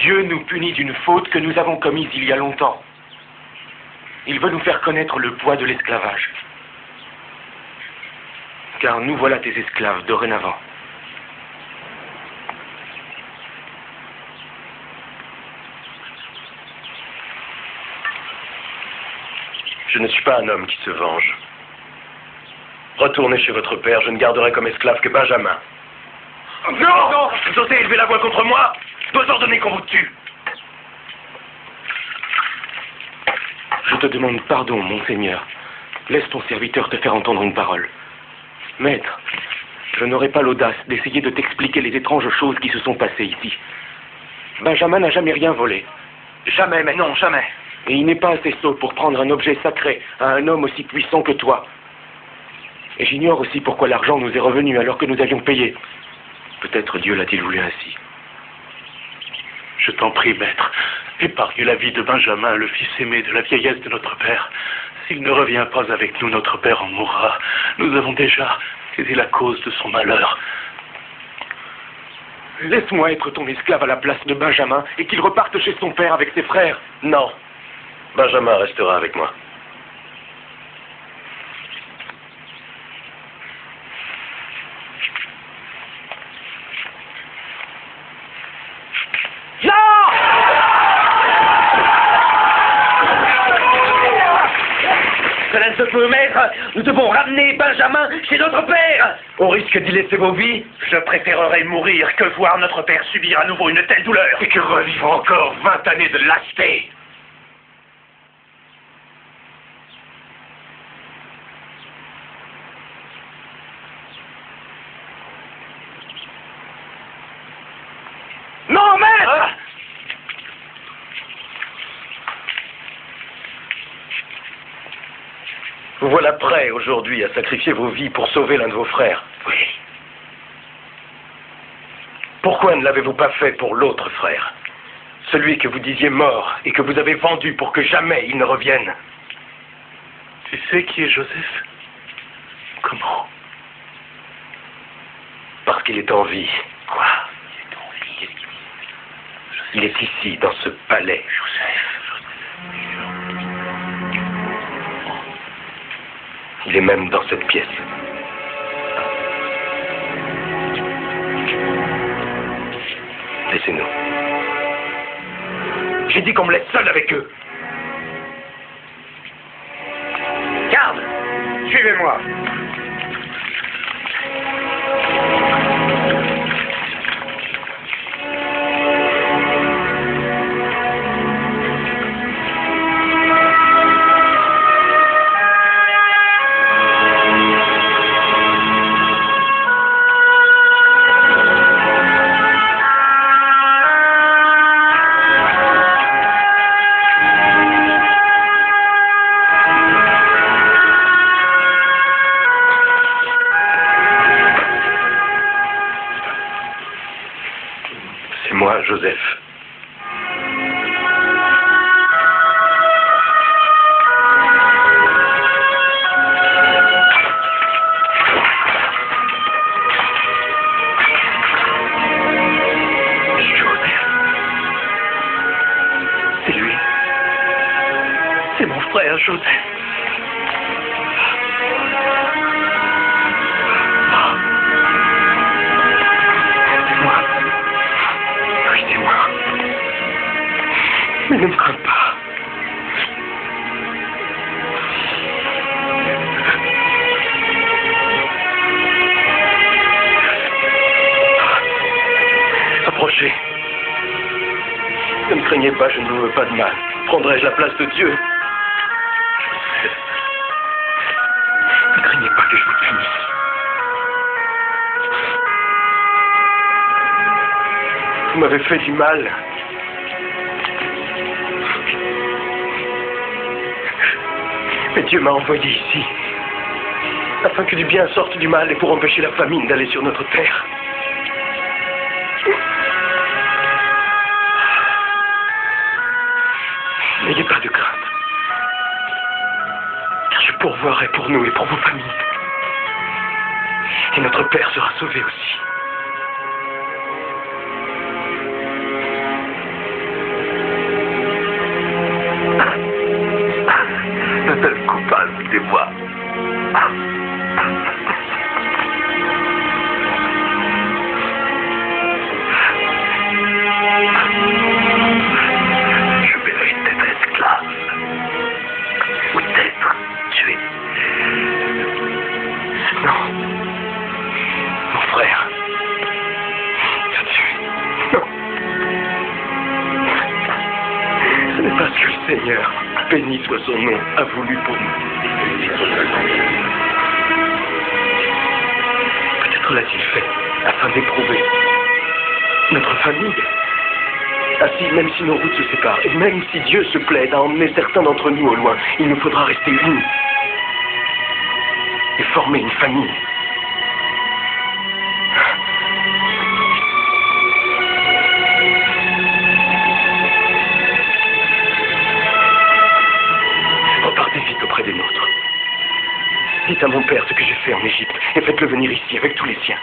Dieu nous punit d'une faute que nous avons commise il y a longtemps. Il veut nous faire connaître le poids de l'esclavage. Car nous voilà tes esclaves dorénavant. Je ne suis pas un homme qui se venge. Retournez chez votre père, je ne garderai comme esclave que Benjamin. Non, non. Vous osez élever la voix contre moi? Je dois ordonner qu'on vous tue. Je te demande pardon, mon Seigneur. Laisse ton serviteur te faire entendre une parole. Maître, je n'aurai pas l'audace d'essayer de t'expliquer les étranges choses qui se sont passées ici. Benjamin n'a jamais rien volé. Jamais, mais non, jamais. Et il n'est pas assez sot pour prendre un objet sacré à un homme aussi puissant que toi. Et j'ignore aussi pourquoi l'argent nous est revenu alors que nous avions payé. Peut-être Dieu l'a-t-il voulu ainsi. Je t'en prie, maître, épargne la vie de Benjamin, le fils aimé de la vieillesse de notre père. S'il ne revient pas avec nous, notre père en mourra. Nous avons déjà été la cause de son malheur. Laisse-moi être ton esclave à la place de Benjamin et qu'il reparte chez son père avec ses frères. Non. Benjamin restera avec moi. Cela ne se peut, maître. Nous devons ramener Benjamin chez notre père. Au risque d'y laisser vos vies, Je préférerais mourir que voir notre père subir à nouveau une telle douleur. et que revivre encore 20 années de lâcheté. Non, maître. Vous voilà prêts aujourd'hui à sacrifier vos vies pour sauver l'un de vos frères. Oui. Pourquoi ne l'avez-vous pas fait pour l'autre frère? Celui que vous disiez mort et que vous avez vendu pour que jamais il ne revienne. Tu sais qui est Joseph? Comment? Parce qu'il est en vie. Quoi? Il est ici, dans ce palais. Il est même dans cette pièce. Laissez-nous. J'ai dit qu'on me laisse seul avec eux. Garde. Suivez-moi. C'est moi, Joseph. C'est lui. C'est mon frère, Joseph. Mais ne me crains pas. Approchez. Ne me craignez pas, je ne vous veux pas de mal. Prendrai-je la place de Dieu? Ne craignez pas que je vous punisse. Vous m'avez fait du mal. Mais Dieu m'a envoyé ici, afin que du bien sorte du mal et pour empêcher la famine d'aller sur notre terre. N'ayez pas de crainte, car je pourvoirai pour nous et pour vos familles. Et notre Père sera sauvé aussi. Seigneur, béni soit son nom, a voulu pour nous. Peut-être l'a-t-il fait afin d'éprouver notre famille. Ainsi, même si nos routes se séparent, et même si Dieu se plaît à emmener certains d'entre nous au loin, il nous faudra rester unis et former une famille. Repartez vite auprès des nôtres. Dites à mon père ce que j'ai fait en Égypte et faites-le venir ici avec tous les siens.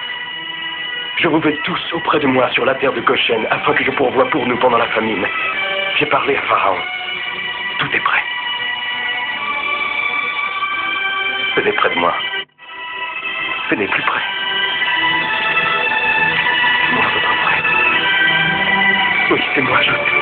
Je vous veux tous auprès de moi sur la terre de Goshen, afin que je pourvoie pour nous pendant la famine. J'ai parlé à Pharaon. Tout est prêt. Venez près de moi. Venez plus près. Moi, votre frère. Oui, c'est moi, Joseph.